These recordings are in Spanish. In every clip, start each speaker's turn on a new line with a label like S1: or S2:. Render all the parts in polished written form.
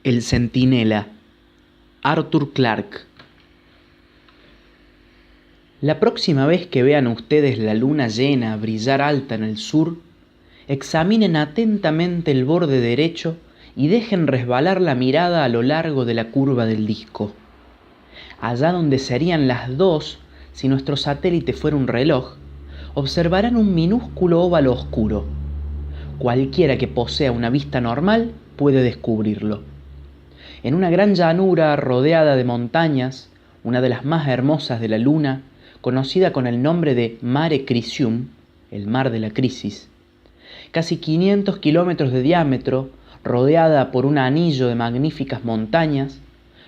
S1: El Centinela, Arthur Clarke. La próxima vez que vean ustedes la luna llena brillar alta en el sur, examinen atentamente el borde derecho y dejen resbalar la mirada a lo largo de la curva del disco. Allá donde serían las 2, si nuestro satélite fuera un reloj, observarán un minúsculo óvalo oscuro. Cualquiera que posea una vista normal puede descubrirlo. En una gran llanura rodeada de montañas, una de las más hermosas de la luna, conocida con el nombre de Mare Crisium, el mar de la crisis, casi 500 kilómetros de diámetro, rodeada por un anillo de magníficas montañas,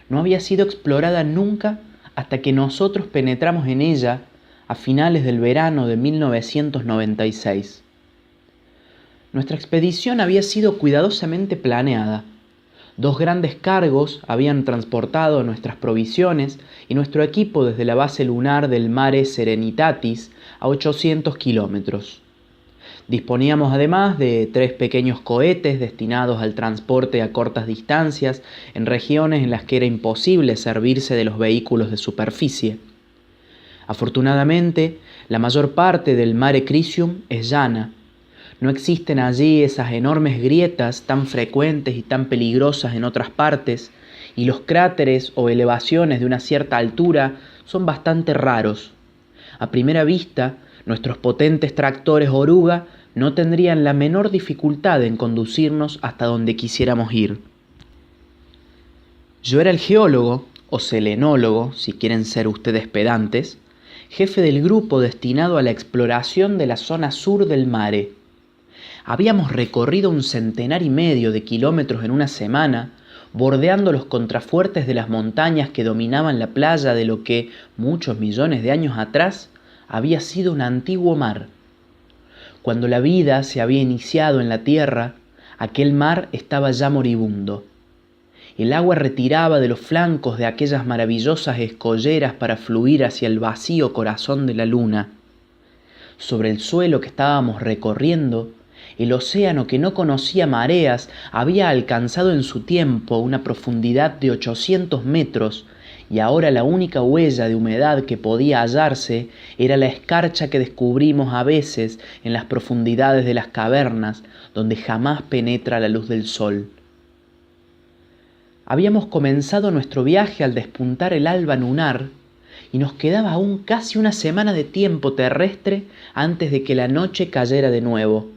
S1: no había sido explorada nunca hasta que nosotros penetramos en ella a finales del verano de 1996. Nuestra expedición había sido cuidadosamente planeada. 2 grandes cargos habían transportado nuestras provisiones y nuestro equipo desde la base lunar del Mare Serenitatis a 800 kilómetros. Disponíamos además de 3 pequeños cohetes destinados al transporte a cortas distancias en regiones en las que era imposible servirse de los vehículos de superficie. Afortunadamente, la mayor parte del Mare Crisium es llana. No existen allí esas enormes grietas tan frecuentes y tan peligrosas en otras partes, y los cráteres o elevaciones de una cierta altura son bastante raros. A primera vista, nuestros potentes tractores oruga no tendrían la menor dificultad en conducirnos hasta donde quisiéramos ir. Yo era el geólogo, o selenólogo, si quieren ser ustedes pedantes, jefe del grupo destinado a la exploración de la zona sur del mare. Habíamos recorrido 1,5 centenares de kilómetros en una semana, bordeando los contrafuertes de las montañas que dominaban la playa de lo que, muchos millones de años atrás, había sido un antiguo mar. Cuando la vida se había iniciado en la tierra, aquel mar estaba ya moribundo. El agua retiraba de los flancos de aquellas maravillosas escolleras para fluir hacia el vacío corazón de la luna. Sobre el suelo que estábamos recorriendo, el océano, que no conocía mareas, había alcanzado en su tiempo una profundidad de 800 metros, y ahora la única huella de humedad que podía hallarse era la escarcha que descubrimos a veces en las profundidades de las cavernas, donde jamás penetra la luz del sol. Habíamos comenzado nuestro viaje al despuntar el alba lunar, y nos quedaba aún casi una semana de tiempo terrestre antes de que la noche cayera de nuevo.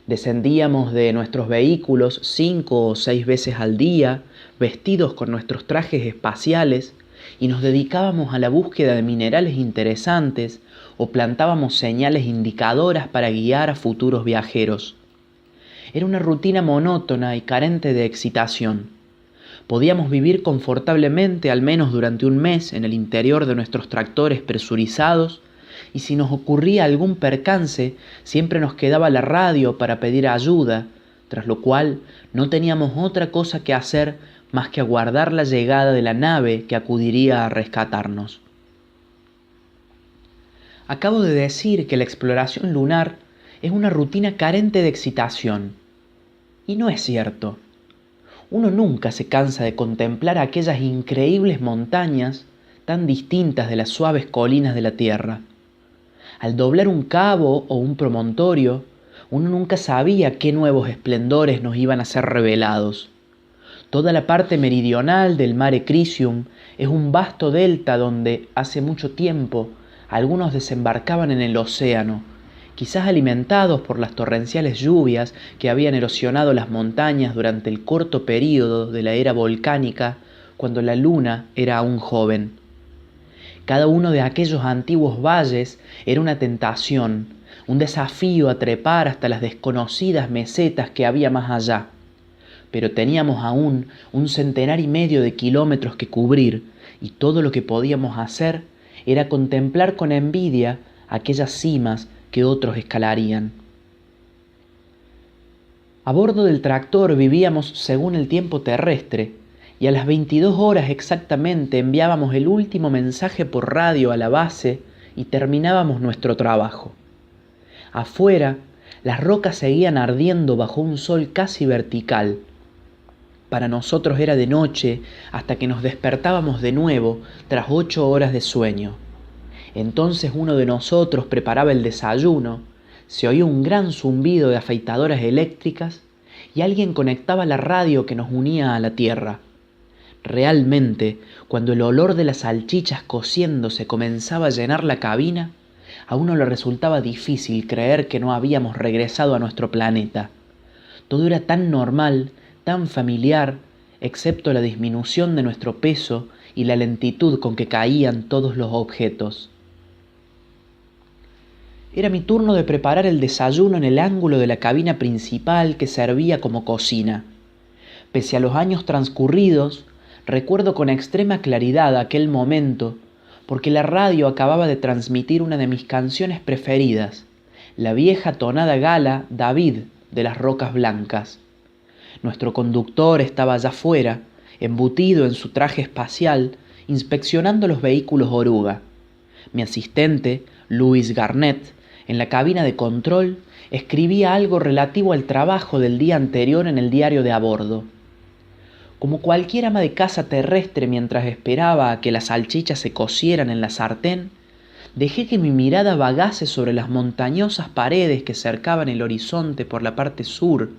S1: Descendíamos de nuestros vehículos 5 o 6 veces al día, vestidos con nuestros trajes espaciales, y nos dedicábamos a la búsqueda de minerales interesantes o plantábamos señales indicadoras para guiar a futuros viajeros. Era una rutina monótona y carente de excitación. Podíamos vivir confortablemente al menos durante 1 mes en el interior de nuestros tractores presurizados, y si nos ocurría algún percance, siempre nos quedaba la radio para pedir ayuda, tras lo cual no teníamos otra cosa que hacer más que aguardar la llegada de la nave que acudiría a rescatarnos. Acabo de decir que la exploración lunar es una rutina carente de excitación, y no es cierto. Uno nunca se cansa de contemplar aquellas increíbles montañas tan distintas de las suaves colinas de la tierra. Al doblar un cabo o un promontorio, uno nunca sabía qué nuevos esplendores nos iban a ser revelados. Toda la parte meridional del Mare Crisium es un vasto delta donde, hace mucho tiempo, algunos desembarcaban en el océano, quizás alimentados por las torrenciales lluvias que habían erosionado las montañas durante el corto período de la era volcánica, cuando la luna era aún joven. Cada uno de aquellos antiguos valles era una tentación, un desafío a trepar hasta las desconocidas mesetas que había más allá. Pero teníamos aún 1,5 centenares de kilómetros que cubrir, y todo lo que podíamos hacer era contemplar con envidia aquellas cimas que otros escalarían. A bordo del tractor vivíamos según el tiempo terrestre, y a las 22 horas exactamente enviábamos el último mensaje por radio a la base y terminábamos nuestro trabajo. Afuera, las rocas seguían ardiendo bajo un sol casi vertical. Para nosotros era de noche hasta que nos despertábamos de nuevo tras 8 horas de sueño. Entonces uno de nosotros preparaba el desayuno, se oía un gran zumbido de afeitadoras eléctricas y alguien conectaba la radio que nos unía a la tierra. Realmente, cuando el olor de las salchichas cociéndose comenzaba a llenar la cabina, a uno le resultaba difícil creer que no habíamos regresado a nuestro planeta. Todo era tan normal, tan familiar, excepto la disminución de nuestro peso y la lentitud con que caían todos los objetos. Era mi turno de preparar el desayuno en el ángulo de la cabina principal que servía como cocina. Pese a los años transcurridos, recuerdo con extrema claridad aquel momento, porque la radio acababa de transmitir una de mis canciones preferidas, la vieja tonada gala David de las Rocas Blancas. Nuestro conductor estaba allá afuera, embutido en su traje espacial, inspeccionando los vehículos oruga. Mi asistente, Louis Garnett, en la cabina de control, escribía algo relativo al trabajo del día anterior en el diario de a bordo. Como cualquier ama de casa terrestre mientras esperaba a que las salchichas se cocieran en la sartén, dejé que mi mirada vagase sobre las montañosas paredes que cercaban el horizonte por la parte sur,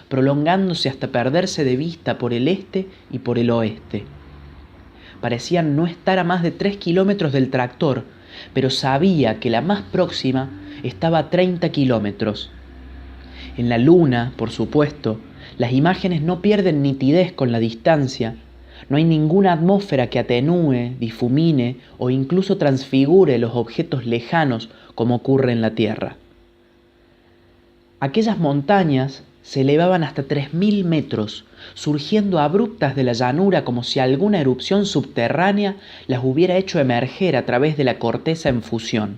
S1: prolongándose hasta perderse de vista por el este y por el oeste. Parecían no estar a más de 3 kilómetros del tractor, pero sabía que la más próxima estaba a 30 kilómetros. En la luna, por supuesto, las imágenes no pierden nitidez con la distancia. No hay ninguna atmósfera que atenúe, difumine o incluso transfigure los objetos lejanos como ocurre en la Tierra. Aquellas montañas se elevaban hasta 3000 metros, surgiendo abruptas de la llanura como si alguna erupción subterránea las hubiera hecho emerger a través de la corteza en fusión.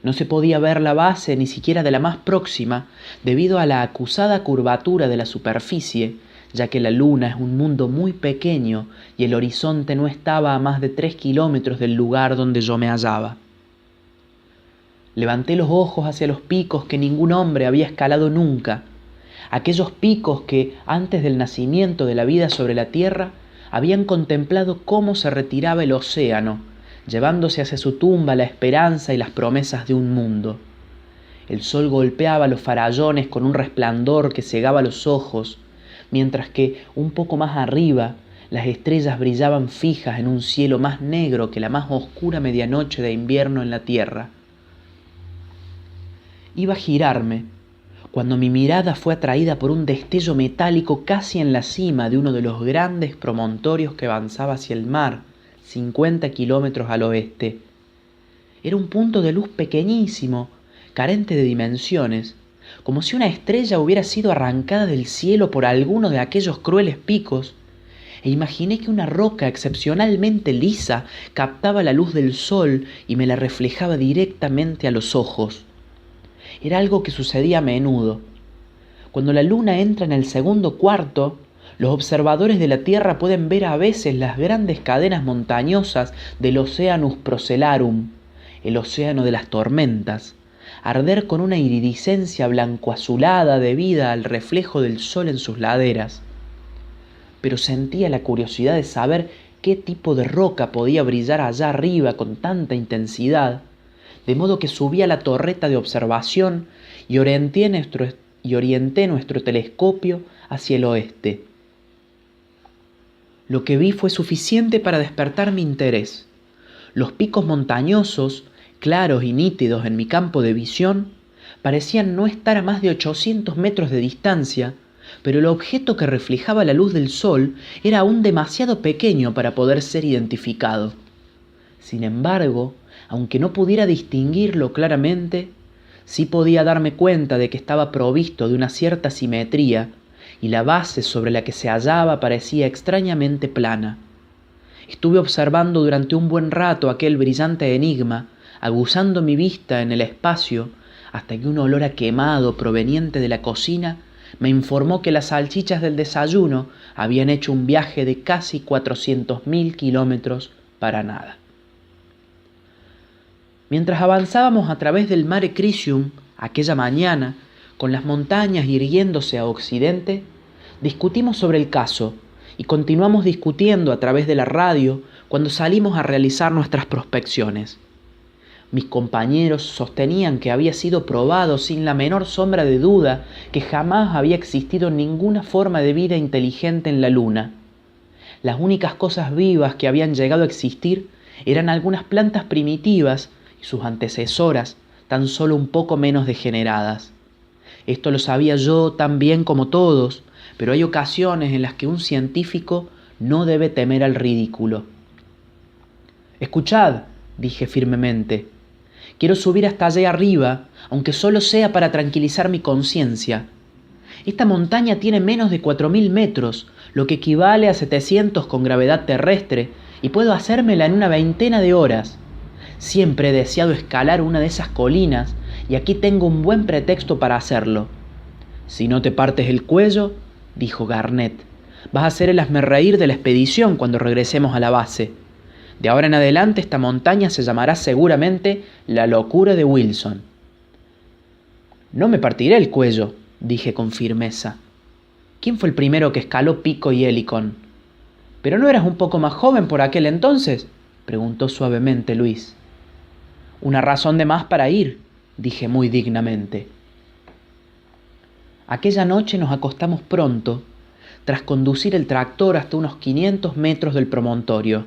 S1: No se podía ver la base ni siquiera de la más próxima debido a la acusada curvatura de la superficie, ya que la luna es un mundo muy pequeño y el horizonte no estaba a más de 3 kilómetros del lugar donde yo me hallaba. Levanté los ojos hacia los picos que ningún hombre había escalado nunca, aquellos picos que, antes del nacimiento de la vida sobre la tierra, habían contemplado cómo se retiraba el océano, llevándose hacia su tumba la esperanza y las promesas de un mundo. El sol golpeaba los farallones con un resplandor que cegaba los ojos, mientras que, un poco más arriba, las estrellas brillaban fijas en un cielo más negro que la más oscura medianoche de invierno en la tierra. Iba a girarme, cuando mi mirada fue atraída por un destello metálico casi en la cima de uno de los grandes promontorios que avanzaba hacia el mar, 50 kilómetros al oeste. Era un punto de luz pequeñísimo, carente de dimensiones, como si una estrella hubiera sido arrancada del cielo por alguno de aquellos crueles picos, e imaginé que una roca excepcionalmente lisa captaba la luz del sol y me la reflejaba directamente a los ojos. Era algo que sucedía a menudo. Cuando la luna entra en el segundo cuarto, los observadores de la Tierra pueden ver a veces las grandes cadenas montañosas del Oceanus Procellarum, el océano de las tormentas, arder con una iridiscencia blanco-azulada debida al reflejo del sol en sus laderas. Pero sentía la curiosidad de saber qué tipo de roca podía brillar allá arriba con tanta intensidad, de modo que subí a la torreta de observación y orienté nuestro telescopio hacia el oeste. Lo que vi fue suficiente para despertar mi interés. Los picos montañosos, claros y nítidos en mi campo de visión, parecían no estar a más de 800 metros de distancia, pero el objeto que reflejaba la luz del sol era aún demasiado pequeño para poder ser identificado. Sin embargo, aunque no pudiera distinguirlo claramente, sí podía darme cuenta de que estaba provisto de una cierta simetría y la base sobre la que se hallaba parecía extrañamente plana. Estuve observando durante un buen rato aquel brillante enigma, aguzando mi vista en el espacio, hasta que un olor a quemado proveniente de la cocina me informó que las salchichas del desayuno habían hecho un viaje de casi 400.000 kilómetros para nada. Mientras avanzábamos a través del Mare Crisium aquella mañana, con las montañas irguiéndose a occidente, Discutimos sobre el caso y continuamos discutiendo a través de la radio cuando salimos a realizar nuestras prospecciones. Mis compañeros sostenían que había sido probado sin la menor sombra de duda que jamás había existido ninguna forma de vida inteligente en la Luna. Las únicas cosas vivas que habían llegado a existir eran algunas plantas primitivas y sus antecesoras, tan solo un poco menos degeneradas. Esto lo sabía yo tan bien como todos, pero hay ocasiones en las que un científico no debe temer al ridículo. «Escuchad», dije firmemente, «quiero subir hasta allá arriba, aunque solo sea para tranquilizar mi conciencia. Esta montaña tiene menos de 4000 metros, lo que equivale a 700 con gravedad terrestre, y puedo hacérmela en una veintena de horas. Siempre he deseado escalar una de esas colinas, y aquí tengo un buen pretexto para hacerlo». «Si no te partes el cuello», dijo Garnett, «vas a ser el hazmerreír de la expedición cuando regresemos a la base. De ahora en adelante esta montaña se llamará seguramente la locura de Wilson». «No me partiré el cuello», dije con firmeza. «¿Quién fue el primero que escaló Pico y Helicon?» «¿Pero no eras un poco más joven por aquel entonces?», preguntó suavemente Luis. «Una razón de más para ir», dije muy dignamente. Aquella noche nos acostamos pronto, tras conducir el tractor hasta unos 500 metros del promontorio.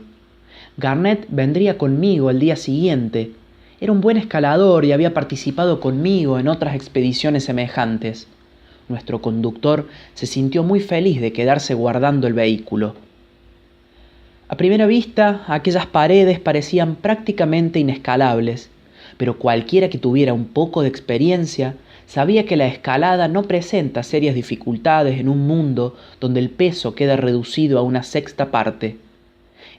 S1: Garnett vendría conmigo el día siguiente. Era un buen escalador y había participado conmigo en otras expediciones semejantes. Nuestro conductor se sintió muy feliz de quedarse guardando el vehículo. A primera vista, aquellas paredes parecían prácticamente inescalables, pero cualquiera que tuviera un poco de experiencia sabía que la escalada no presenta serias dificultades en un mundo donde el peso queda reducido a una sexta parte.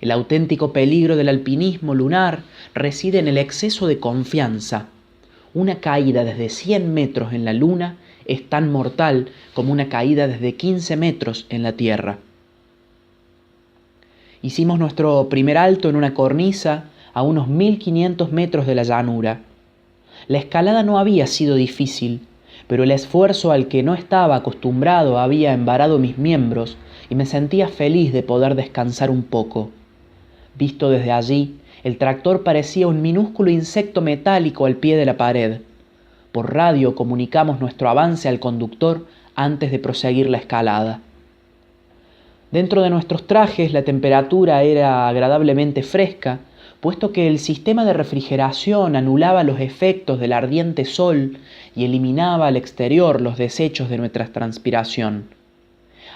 S1: El auténtico peligro del alpinismo lunar reside en el exceso de confianza. Una caída desde 100 metros en la Luna es tan mortal como una caída desde 15 metros en la Tierra. Hicimos nuestro primer alto en una cornisa a unos 1500 metros de la llanura. La escalada no había sido difícil, pero el esfuerzo al que no estaba acostumbrado había embarado mis miembros y me sentía feliz de poder descansar un poco. Visto desde allí, el tractor parecía un minúsculo insecto metálico al pie de la pared. Por radio comunicamos nuestro avance al conductor antes de proseguir la escalada. Dentro de nuestros trajes la temperatura era agradablemente fresca, puesto que el sistema de refrigeración anulaba los efectos del ardiente sol y eliminaba al exterior los desechos de nuestra transpiración.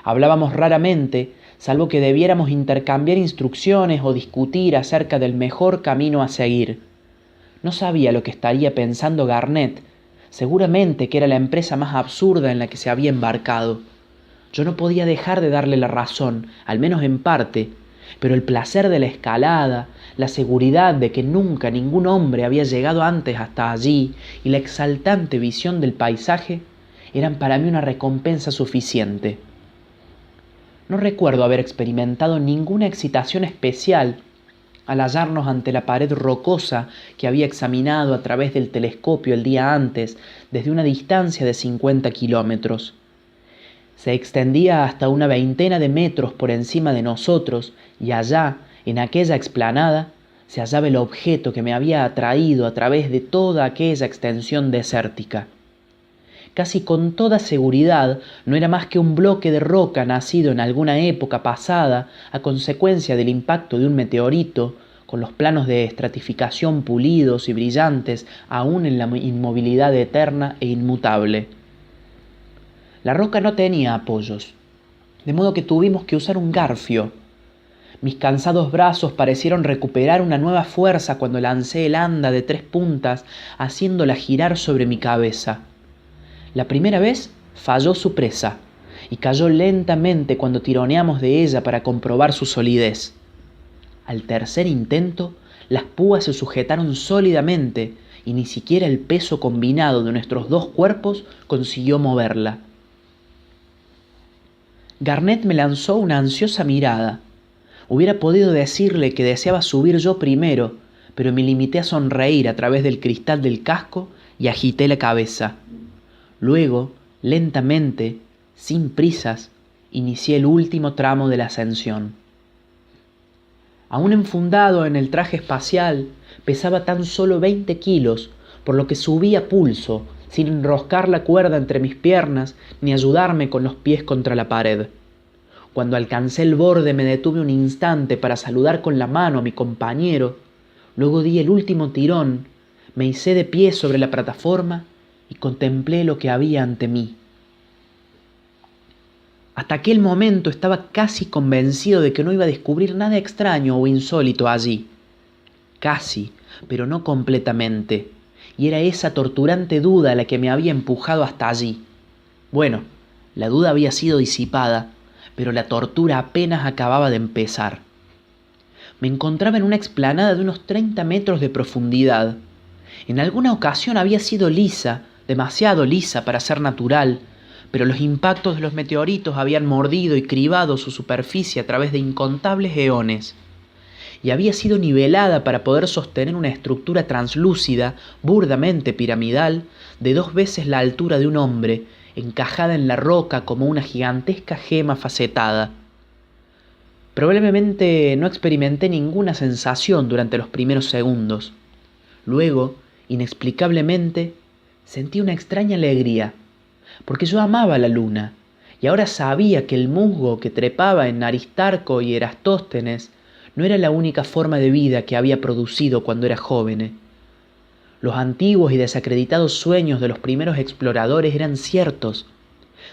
S1: Hablábamos raramente, salvo que debiéramos intercambiar instrucciones o discutir acerca del mejor camino a seguir. No sabía lo que estaría pensando Garnett. Seguramente que era la empresa más absurda en la que se había embarcado. Yo no podía dejar de darle la razón, al menos en parte, pero el placer de la escalada, la seguridad de que nunca ningún hombre había llegado antes hasta allí y la exaltante visión del paisaje eran para mí una recompensa suficiente. No recuerdo haber experimentado ninguna excitación especial al hallarnos ante la pared rocosa que había examinado a través del telescopio el día antes desde una distancia de 50 kilómetros. Se extendía hasta una veintena de metros por encima de nosotros y allá, en aquella explanada, se hallaba el objeto que me había atraído a través de toda aquella extensión desértica. Casi con toda seguridad no era más que un bloque de roca nacido en alguna época pasada a consecuencia del impacto de un meteorito, con los planos de estratificación pulidos y brillantes aún en la inmovilidad eterna e inmutable. La roca no tenía apoyos, de modo que tuvimos que usar un garfio. Mis cansados brazos parecieron recuperar una nueva fuerza cuando lancé el anda de 3 puntas, haciéndola girar sobre mi cabeza. La primera vez falló su presa y cayó lentamente cuando tironeamos de ella para comprobar su solidez. Al tercer intento, las púas se sujetaron sólidamente y ni siquiera el peso combinado de nuestros 2 cuerpos consiguió moverla. Garnett me lanzó una ansiosa mirada. Hubiera podido decirle que deseaba subir yo primero, pero me limité a sonreír a través del cristal del casco y agité la cabeza. Luego, lentamente, sin prisas, inicié el último tramo de la ascensión. Aún enfundado en el traje espacial, pesaba tan solo 20 kilos, por lo que subí a pulso, sin enroscar la cuerda entre mis piernas ni ayudarme con los pies contra la pared. Cuando alcancé el borde me detuve un instante para saludar con la mano a mi compañero, luego di el último tirón, me hicé de pie sobre la plataforma y contemplé lo que había ante mí. Hasta aquel momento estaba casi convencido de que no iba a descubrir nada extraño o insólito allí. Casi, pero no completamente. Y era esa torturante duda la que me había empujado hasta allí. Bueno, la duda había sido disipada, pero la tortura apenas acababa de empezar. Me encontraba en una explanada de unos 30 metros de profundidad. En alguna ocasión había sido lisa, demasiado lisa para ser natural, pero los impactos de los meteoritos habían mordido y cribado su superficie a través de incontables eones, y había sido nivelada para poder sostener una estructura translúcida, burdamente piramidal, de 2 veces la altura de un hombre, encajada en la roca como una gigantesca gema facetada. Probablemente no experimenté ninguna sensación durante los primeros segundos. Luego, inexplicablemente, sentí una extraña alegría, porque yo amaba la luna, y ahora sabía que el musgo que trepaba en Aristarco y Erastóstenes no era la única forma de vida que había producido cuando era joven. Los antiguos y desacreditados sueños de los primeros exploradores eran ciertos.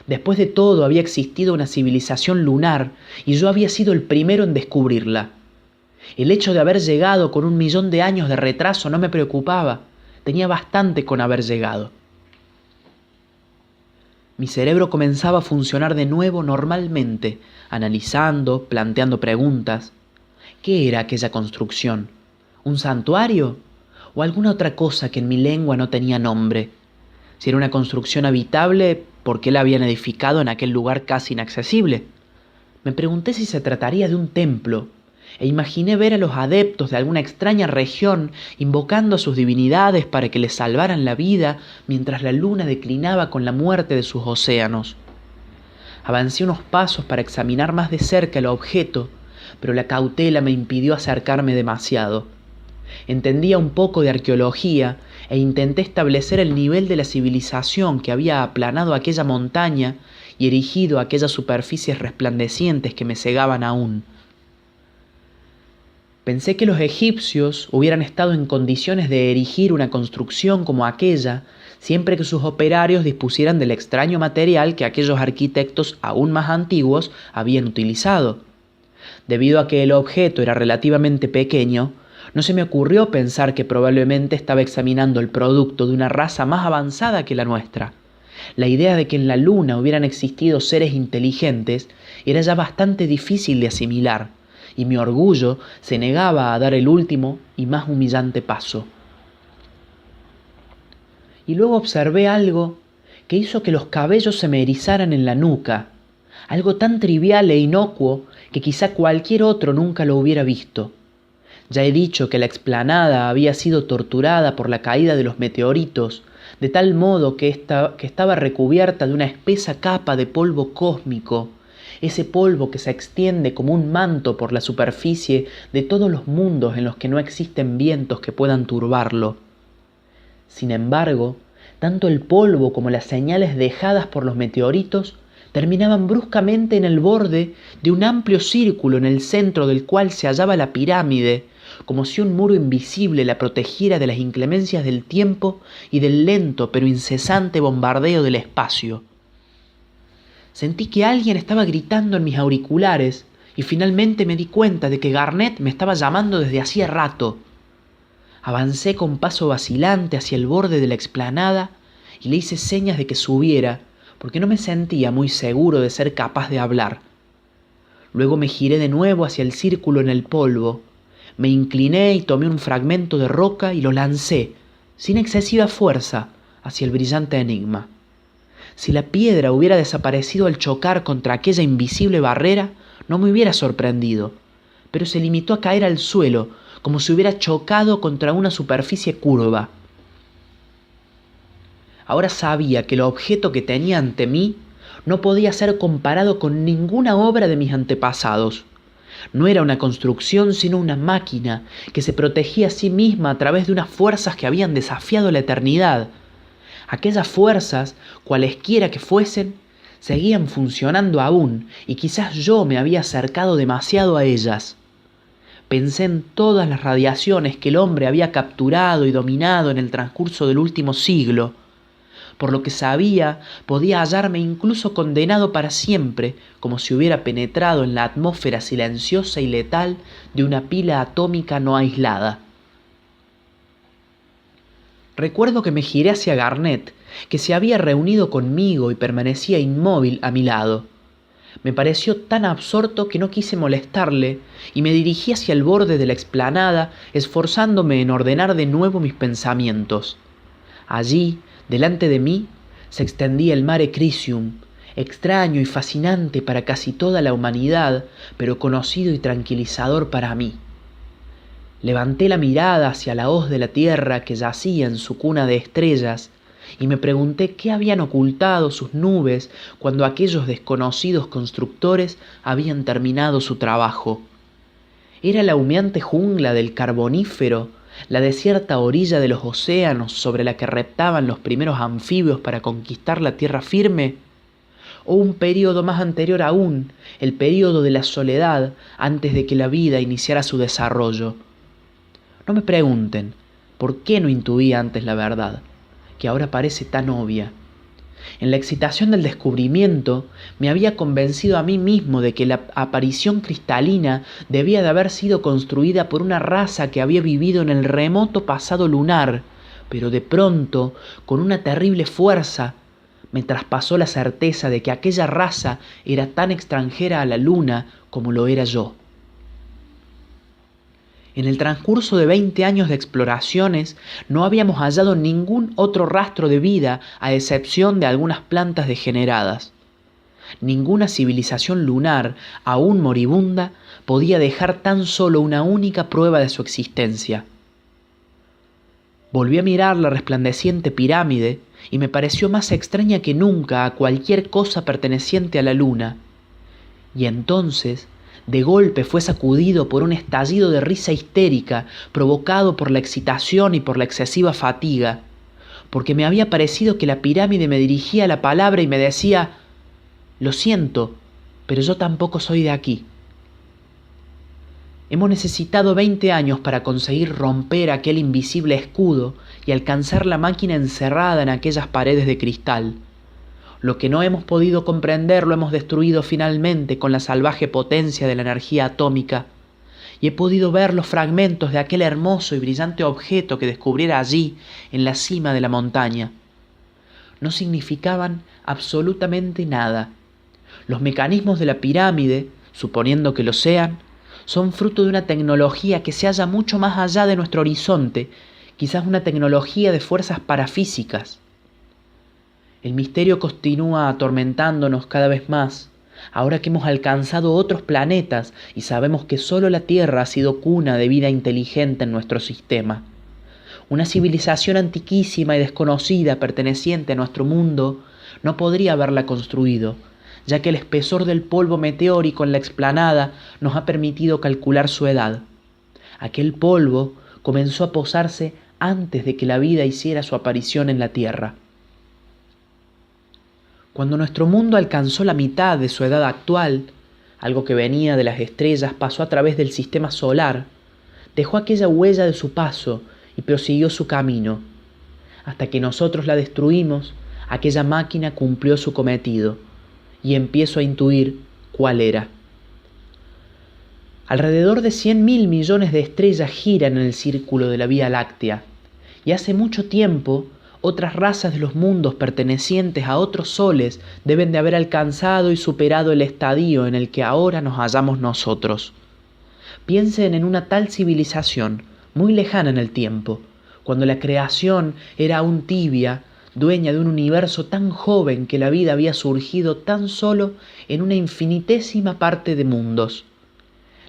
S1: Después de todo había existido una civilización lunar y yo había sido el primero en descubrirla. El hecho de haber llegado con 1.000.000 de años de retraso no me preocupaba, tenía bastante con haber llegado. Mi cerebro comenzaba a funcionar de nuevo normalmente, analizando, planteando preguntas. ¿Qué era aquella construcción? ¿Un santuario? ¿O alguna otra cosa que en mi lengua no tenía nombre? Si era una construcción habitable, ¿por qué la habían edificado en aquel lugar casi inaccesible? Me pregunté si se trataría de un templo, e imaginé ver a los adeptos de alguna extraña región invocando a sus divinidades para que les salvaran la vida mientras la luna declinaba con la muerte de sus océanos. Avancé unos pasos para examinar más de cerca el objeto, pero la cautela me impidió acercarme demasiado. Entendía un poco de arqueología e intenté establecer el nivel de la civilización que había aplanado aquella montaña y erigido aquellas superficies resplandecientes que me cegaban aún. Pensé que los egipcios hubieran estado en condiciones de erigir una construcción como aquella siempre que sus operarios dispusieran del extraño material que aquellos arquitectos aún más antiguos habían utilizado. Debido a que el objeto era relativamente pequeño, no se me ocurrió pensar que probablemente estaba examinando el producto de una raza más avanzada que la nuestra. La idea de que en la luna hubieran existido seres inteligentes era ya bastante difícil de asimilar, y mi orgullo se negaba a dar el último y más humillante paso. Y luego observé algo que hizo que los cabellos se me erizaran en la nuca, algo tan trivial e inocuo que quizá cualquier otro nunca lo hubiera visto. Ya he dicho que la explanada había sido torturada por la caída de los meteoritos, de tal modo que estaba recubierta de una espesa capa de polvo cósmico, ese polvo que se extiende como un manto por la superficie de todos los mundos en los que no existen vientos que puedan turbarlo. Sin embargo, tanto el polvo como las señales dejadas por los meteoritos terminaban bruscamente en el borde de un amplio círculo en el centro del cual se hallaba la pirámide, como si un muro invisible la protegiera de las inclemencias del tiempo y del lento pero incesante bombardeo del espacio. Sentí que alguien estaba gritando en mis auriculares y finalmente me di cuenta de que Garnett me estaba llamando desde hacía rato. Avancé con paso vacilante hacia el borde de la explanada y le hice señas de que subiera, porque no me sentía muy seguro de ser capaz de hablar. Luego me giré de nuevo hacia el círculo en el polvo. Me incliné y tomé un fragmento de roca y lo lancé, sin excesiva fuerza, hacia el brillante enigma. Si la piedra hubiera desaparecido al chocar contra aquella invisible barrera, no me hubiera sorprendido, pero se limitó a caer al suelo, como si hubiera chocado contra una superficie curva. Ahora sabía que el objeto que tenía ante mí no podía ser comparado con ninguna obra de mis antepasados. No era una construcción, sino una máquina que se protegía a sí misma a través de unas fuerzas que habían desafiado la eternidad. Aquellas fuerzas, cualesquiera que fuesen, seguían funcionando aún, y quizás yo me había acercado demasiado a ellas. Pensé en todas las radiaciones que el hombre había capturado y dominado en el transcurso del último siglo. Por lo que sabía, podía hallarme incluso condenado para siempre, como si hubiera penetrado en la atmósfera silenciosa y letal de una pila atómica no aislada. Recuerdo que me giré hacia Garnett, que se había reunido conmigo y permanecía inmóvil a mi lado. Me pareció tan absorto que no quise molestarle y me dirigí hacia el borde de la explanada, esforzándome en ordenar de nuevo mis pensamientos. Allí, delante de mí, se extendía el Mare Crisium, extraño y fascinante para casi toda la humanidad, pero conocido y tranquilizador para mí. Levanté la mirada hacia la hoz de la tierra que yacía en su cuna de estrellas y me pregunté qué habían ocultado sus nubes cuando aquellos desconocidos constructores habían terminado su trabajo. ¿Era la humeante jungla del Carbonífero, la desierta orilla de los océanos sobre la que reptaban los primeros anfibios para conquistar la tierra firme? ¿O un período más anterior aún, el período de la soledad antes de que la vida iniciara su desarrollo? No me pregunten por qué no intuía antes la verdad, que ahora parece tan obvia. En la excitación del descubrimiento me había convencido a mí mismo de que la aparición cristalina debía de haber sido construida por una raza que había vivido en el remoto pasado lunar, pero de pronto, con una terrible fuerza, me traspasó la certeza de que aquella raza era tan extranjera a la luna como lo era yo. En el transcurso de 20 años de exploraciones no habíamos hallado ningún otro rastro de vida a excepción de algunas plantas degeneradas. Ninguna civilización lunar, aún moribunda, podía dejar tan solo una única prueba de su existencia. Volví a mirar la resplandeciente pirámide y me pareció más extraña que nunca a cualquier cosa perteneciente a la luna. Y entonces, de golpe fue sacudido por un estallido de risa histérica provocado por la excitación y por la excesiva fatiga, porque me había parecido que la pirámide me dirigía la palabra y me decía: «Lo siento, pero yo tampoco soy de aquí». Hemos necesitado 20 años para conseguir romper aquel invisible escudo y alcanzar la máquina encerrada en aquellas paredes de cristal. Lo que no hemos podido comprender lo hemos destruido finalmente con la salvaje potencia de la energía atómica, y he podido ver los fragmentos de aquel hermoso y brillante objeto que descubriera allí, en la cima de la montaña. No significaban absolutamente nada. Los mecanismos de la pirámide, suponiendo que lo sean, son fruto de una tecnología que se halla mucho más allá de nuestro horizonte, quizás una tecnología de fuerzas parafísicas. El misterio continúa atormentándonos cada vez más, ahora que hemos alcanzado otros planetas y sabemos que solo la Tierra ha sido cuna de vida inteligente en nuestro sistema. Una civilización antiquísima y desconocida perteneciente a nuestro mundo no podría haberla construido, ya que el espesor del polvo meteórico en la explanada nos ha permitido calcular su edad. Aquel polvo comenzó a posarse antes de que la vida hiciera su aparición en la Tierra. Cuando nuestro mundo alcanzó la mitad de su edad actual, algo que venía de las estrellas pasó a través del sistema solar, dejó aquella huella de su paso y prosiguió su camino. Hasta que nosotros la destruimos, aquella máquina cumplió su cometido, y empiezo a intuir cuál era. Alrededor de 100.000 millones de estrellas giran en el círculo de la Vía Láctea, y hace mucho tiempo otras razas de los mundos pertenecientes a otros soles deben de haber alcanzado y superado el estadio en el que ahora nos hallamos nosotros. Piensen en una tal civilización, muy lejana en el tiempo, cuando la creación era aún tibia, dueña de un universo tan joven que la vida había surgido tan solo en una infinitésima parte de mundos.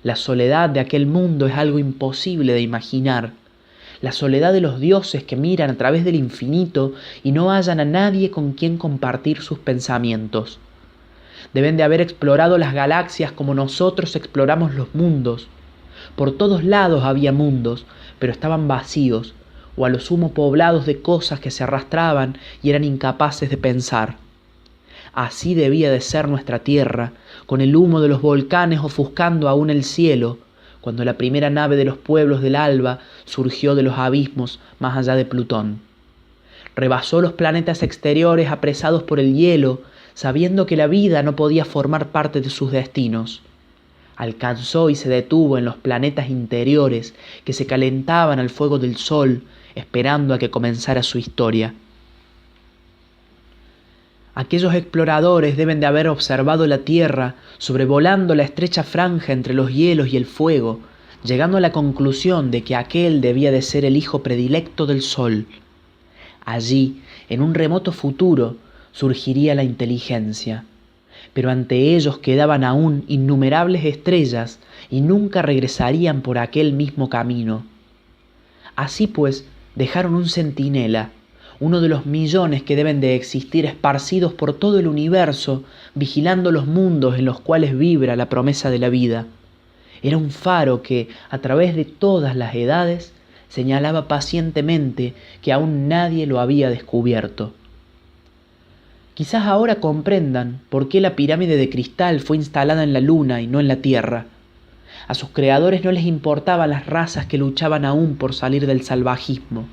S1: La soledad de aquel mundo es algo imposible de imaginar. La soledad de los dioses que miran a través del infinito y no hallan a nadie con quien compartir sus pensamientos. Deben de haber explorado las galaxias como nosotros exploramos los mundos. Por todos lados había mundos, pero estaban vacíos, o a lo sumo poblados de cosas que se arrastraban y eran incapaces de pensar. Así debía de ser nuestra Tierra, con el humo de los volcanes ofuscando aún el cielo, cuando la primera nave de los pueblos del alba surgió de los abismos más allá de Plutón. Rebasó los planetas exteriores apresados por el hielo, sabiendo que la vida no podía formar parte de sus destinos. Alcanzó y se detuvo en los planetas interiores que se calentaban al fuego del sol, esperando a que comenzara su historia. Aquellos exploradores deben de haber observado la Tierra sobrevolando la estrecha franja entre los hielos y el fuego, llegando a la conclusión de que aquel debía de ser el hijo predilecto del Sol. Allí, en un remoto futuro, surgiría la inteligencia, pero ante ellos quedaban aún innumerables estrellas y nunca regresarían por aquel mismo camino. Así pues, dejaron un centinela, uno de los millones que deben de existir esparcidos por todo el universo, vigilando los mundos en los cuales vibra la promesa de la vida. Era un faro que, a través de todas las edades, señalaba pacientemente que aún nadie lo había descubierto. Quizás ahora comprendan por qué la pirámide de cristal fue instalada en la luna y no en la Tierra. A sus creadores no les importaban las razas que luchaban aún por salir del salvajismo.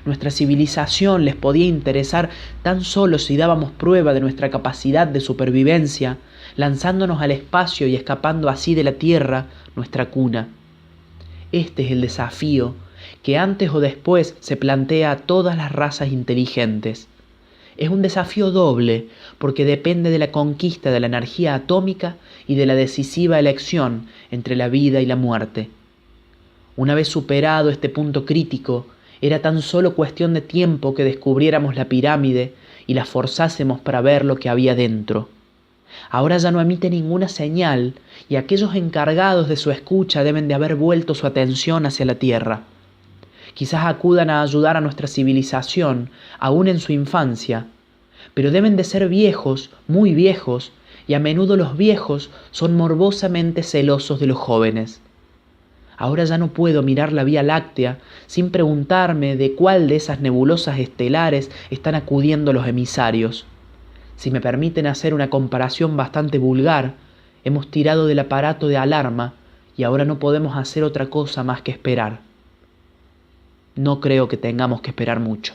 S1: Nuestra civilización les podía interesar tan solo si dábamos prueba de nuestra capacidad de supervivencia, lanzándonos al espacio y escapando así de la Tierra, nuestra cuna. Este es el desafío que antes o después se plantea a todas las razas inteligentes. Es un desafío doble porque depende de la conquista de la energía atómica y de la decisiva elección entre la vida y la muerte. Una vez superado este punto crítico, era tan solo cuestión de tiempo que descubriéramos la pirámide y la forzásemos para ver lo que había dentro. Ahora ya no emite ninguna señal y aquellos encargados de su escucha deben de haber vuelto su atención hacia la Tierra. Quizás acudan a ayudar a nuestra civilización, aún en su infancia, pero deben de ser viejos, muy viejos, y a menudo los viejos son morbosamente celosos de los jóvenes. Ahora ya no puedo mirar la Vía Láctea sin preguntarme de cuál de esas nebulosas estelares están acudiendo los emisarios. Si me permiten hacer una comparación bastante vulgar, hemos tirado del aparato de alarma y ahora no podemos hacer otra cosa más que esperar. No creo que tengamos que esperar mucho.